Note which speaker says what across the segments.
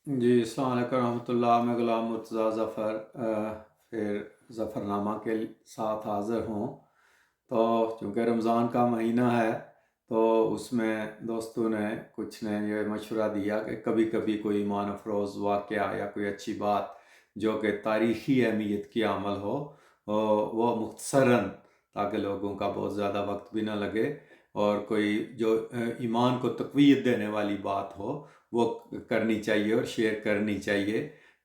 Speaker 1: جی السلام علیکم رحمۃ اللہ، میں غلام مرتضیٰ ظفر پھر ظفر نامہ کے ساتھ حاضر ہوں۔ تو چونکہ رمضان کا مہینہ ہے تو اس میں دوستوں نے کچھ نے یہ مشورہ دیا کہ کبھی کبھی کوئی ایمان افروز واقعہ یا کوئی اچھی بات جو کہ تاریخی اہمیت کی عمل ہو وہ مختصراً، تاکہ لوگوں کا بہت زیادہ وقت بھی نہ لگے، اور کوئی جو ایمان کو تقویت دینے والی بات ہو وہ کرنی چاہیے اور شیئر کرنی چاہیے،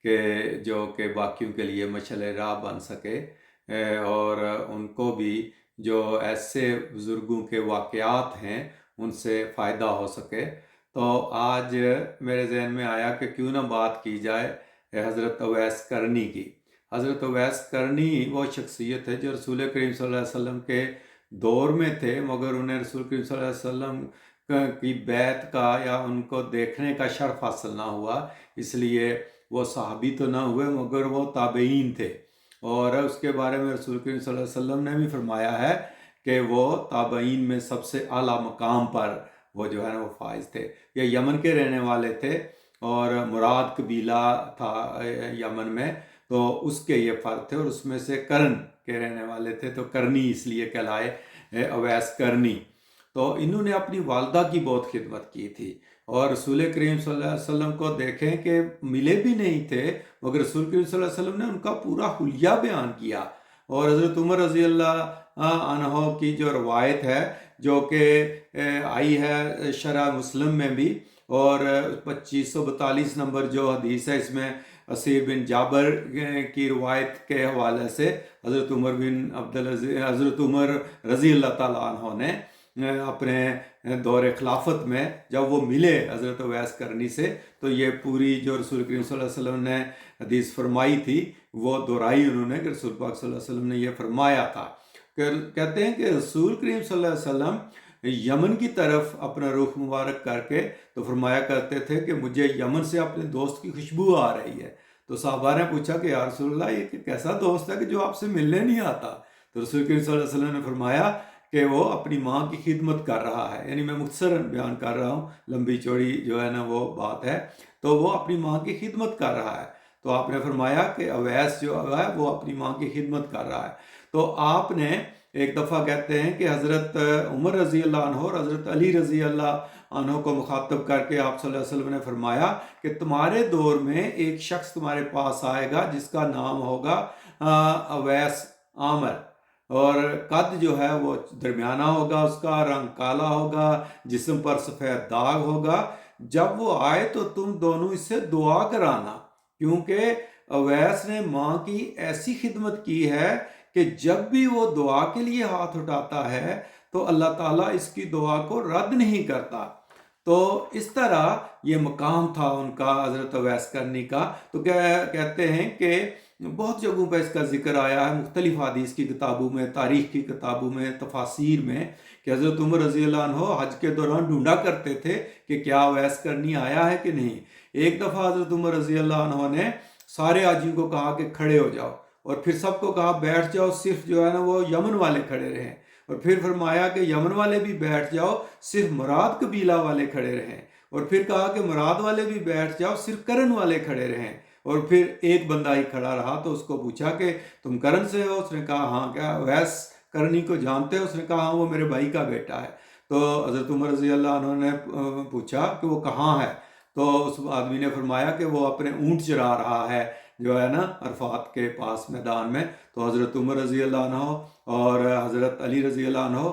Speaker 1: کہ جو کہ باقیوں کے لیے مشعل راہ بن سکے، اور ان کو بھی جو ایسے بزرگوں کے واقعات ہیں ان سے فائدہ ہو سکے۔ تو آج میرے ذہن میں آیا کہ کیوں نہ بات کی جائے حضرت اویس کرنی کی۔ حضرت اویس کرنی وہ شخصیت ہے جو رسول کریم صلی اللہ علیہ وسلم کے دور میں تھے، مگر انہیں رسول کریم صلی اللہ علیہ وسلم کی بیعت کا یا ان کو دیکھنے کا شرف حاصل نہ ہوا، اس لیے وہ صحابی تو نہ ہوئے مگر وہ تابعین تھے۔ اور اس کے بارے میں رسول کریم صلی اللہ علیہ وسلم نے بھی فرمایا ہے کہ وہ تابعین میں سب سے اعلیٰ مقام پر وہ جو ہے نا وہ فائز تھے۔ یہ یمن کے رہنے والے تھے اور مراد قبیلہ تھا یمن میں، تو اس کے یہ فرد تھے، اور اس میں سے کرن کے رہنے والے تھے، تو کرنی اس لیے کہلائے اویس کرنی۔ تو انہوں نے اپنی والدہ کی بہت خدمت کی تھی، اور رسول کریم صلی اللہ علیہ وسلم کو دیکھیں کہ ملے بھی نہیں تھے مگر رسول کریم صلی اللہ علیہ وسلم نے ان کا پورا حلیہ بیان کیا۔ اور حضرت عمر رضی اللہ عنہ کی جو روایت ہے جو کہ آئی ہے شرح مسلم میں بھی، اور 2542 نمبر جو حدیث ہے، اس میں اسیر بن جابر کی روایت کے حوالے سے حضرت عمر بن حضرت عمر رضی اللہ تعالیٰ عنہ نے اپنے دور خلافت میں جب وہ ملے حضرت اویس کرنی سے، تو یہ پوری جو رسول کریم صلی اللہ علیہ وسلم نے حدیث فرمائی تھی وہ دہرائی انہوں نے، کہ رسول پاک صلی اللہ علیہ وسلم نے یہ فرمایا تھا کہ کہتے ہیں کہ رسول کریم صلی اللہ علیہ وسلم یمن کی طرف اپنا رخ مبارک کر کے تو فرمایا کرتے تھے کہ مجھے یمن سے اپنے دوست کی خوشبو آ رہی ہے۔ تو صحابہ نے پوچھا کہ یا رسول اللہ، یہ کیسا دوست ہے کہ جو آپ سے ملنے نہیں آتا؟ تو رسول کریم صلی اللہ علیہ وسلم نے فرمایا کہ وہ اپنی ماں کی خدمت کر رہا ہے، یعنی میں مختصراً بیان کر رہا ہوں، لمبی چوڑی جو ہے نا وہ بات ہے، تو وہ اپنی ماں کی خدمت کر رہا ہے۔ تو آپ نے فرمایا کہ اویس جو ہے وہ اپنی ماں کی خدمت کر رہا ہے۔ تو آپ نے ایک دفعہ کہتے ہیں کہ حضرت عمر رضی اللہ عنہ اور حضرت علی رضی اللہ عنہ کو مخاطب کر کے آپ صلی اللہ علیہ وسلم نے فرمایا کہ تمہارے دور میں ایک شخص تمہارے پاس آئے گا جس کا نام ہوگا اویس عامر، اور قد جو ہے وہ درمیانہ ہوگا، اس کا رنگ کالا ہوگا، جسم پر سفید داغ ہوگا۔ جب وہ آئے تو تم دونوں اس سے دعا کرانا، کیونکہ اویس نے ماں کی ایسی خدمت کی ہے کہ جب بھی وہ دعا کے لیے ہاتھ اٹھاتا ہے تو اللہ تعالیٰ اس کی دعا کو رد نہیں کرتا۔ تو اس طرح یہ مقام تھا ان کا، حضرت اویس کرنی کا۔ تو کہتے ہیں کہ بہت جگہوں پہ اس کا ذکر آیا ہے، مختلف حدیث کی کتابوں میں، تاریخ کی کتابوں میں، تفاسیر میں، کہ حضرت عمر رضی اللہ عنہ حج کے دوران ڈھونڈا کرتے تھے کہ کیا اویس کرنی آیا ہے کہ نہیں۔ ایک دفعہ حضرت عمر رضی اللہ عنہ نے سارے حاجیوں کو کہا کہ کھڑے ہو جاؤ، اور پھر سب کو کہا بیٹھ جاؤ، صرف جو ہے نا وہ یمن والے کھڑے رہیں، اور پھر فرمایا کہ یمن والے بھی بیٹھ جاؤ، صرف مراد قبیلہ والے کھڑے رہیں، اور پھر کہا کہ مراد والے بھی بیٹھ جاؤ، صرف کرن والے کھڑے رہیں۔ اور پھر ایک بندہ ہی کھڑا رہا، تو اس کو پوچھا کہ تم کرن سے ہو؟ اس نے کہا ہاں۔ کیا اویس کرنی کو جانتے ہو؟ اس نے کہا ہاں، وہ میرے بھائی کا بیٹا ہے۔ تو حضرت عمر رضی اللہ عنہ نے پوچھا کہ وہ کہاں ہے؟ تو اس آدمی نے فرمایا کہ وہ اپنے اونٹ چرا رہا ہے جو ہے نا عرفات کے پاس میدان میں۔ تو حضرت عمر رضی اللہ عنہ اور حضرت علی رضی اللہ عنہ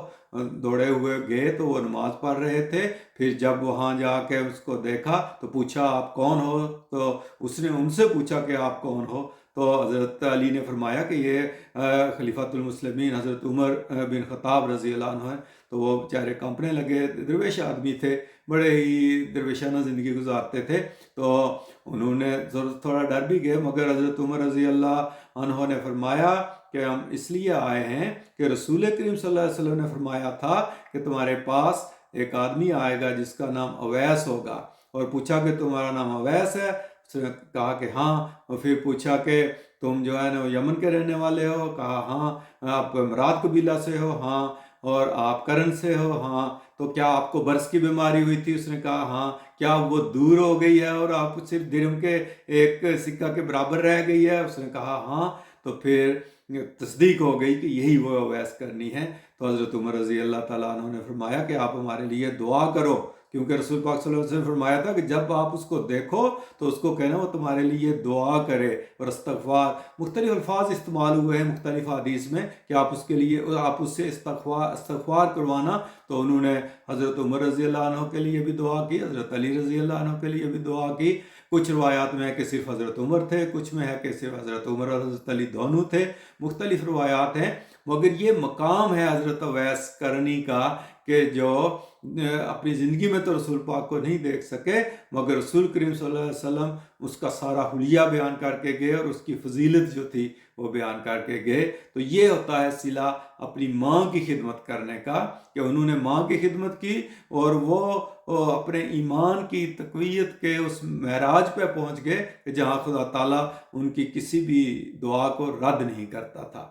Speaker 1: دوڑے ہوئے گئے تو وہ نماز پڑھ رہے تھے۔ پھر جب وہاں جا کے اس کو دیکھا تو پوچھا آپ کون ہو؟ تو اس نے ان سے پوچھا کہ آپ کون ہو؟ تو حضرت علی نے فرمایا کہ یہ خلیفۃ المسلمین حضرت عمر بن خطاب رضی اللہ عنہ ہیں۔ تو وہ بیچارے کانپنے لگے، درویش آدمی تھے، بڑے ہی درویشانہ زندگی گزارتے تھے، تو انہوں نے تھوڑا ڈر بھی گئے، مگر حضرت عمر رضی اللہ عنہ نے فرمایا کہ ہم اس لیے آئے ہیں کہ رسول کریم صلی اللہ علیہ وسلم نے فرمایا تھا کہ تمہارے پاس ایک آدمی آئے گا جس کا نام اویس ہوگا۔ اور پوچھا کہ تمہارا نام اویس ہے؟ اس نے کہا کہ ہاں۔ اور پھر پوچھا کہ تم جو ہے نا یمن کے رہنے والے ہو؟ کہا ہاں۔ آپ مراد قبیلہ سے ہو؟ ہاں۔ اور آپ کرن سے ہو؟ ہاں۔ تو کیا آپ کو برس کی بیماری ہوئی تھی؟ اس نے کہا ہاں. کیا وہ دور ہو گئی ہے اور آپ صرف درہم کے ایک سکہ کے برابر رہ گئی ہے؟ اس نے کہا ہاں. تو پھر تصدیق ہو گئی کہ یہی وہ اویس کرنی ہے. تو حضرت عمر رضی اللہ تعالیٰ عنہ نے فرمایا کہ آپ ہمارے لیے دعا کرو، کیونکہ رسول پاک صلی اللہ علیہ وسلم نے فرمایا تھا کہ جب آپ اس کو دیکھو تو اس کو کہنا وہ تمہارے لیے دعا کرے. اور استغفار، مختلف الفاظ استعمال ہوئے ہیں مختلف حدیث میں کہ آپ اس کے لیے، آپ اس سے استغفار کروانا. تو انہوں نے حضرت عمر رضی اللہ عنہ کے لیے بھی دعا کی، حضرت علی رضی اللہ عنہ کے لیے بھی دعا کی. کچھ روایات میں ہے کہ صرف حضرت عمر تھے، کچھ میں ہے کہ صرف حضرت عمر اور حضرت علی دونوں تھے، مختلف روایات ہیں. مگر یہ مقام ہے حضرت اویس کرنی کا کہ جو اپنی زندگی میں تو رسول پاک کو نہیں دیکھ سکے، مگر رسول کریم صلی اللہ علیہ وسلم اس کا سارا حلیہ بیان کر کے گئے اور اس کی فضیلت جو تھی وہ بیان کر کے گئے. تو یہ ہوتا ہے صلہ اپنی ماں کی خدمت کرنے کا، کہ انہوں نے ماں کی خدمت کی اور وہ اپنے ایمان کی تقویت کے اس معراج پہ پہنچ گئے کہ جہاں خدا تعالیٰ ان کی کسی بھی دعا کو رد نہیں کرتا تھا.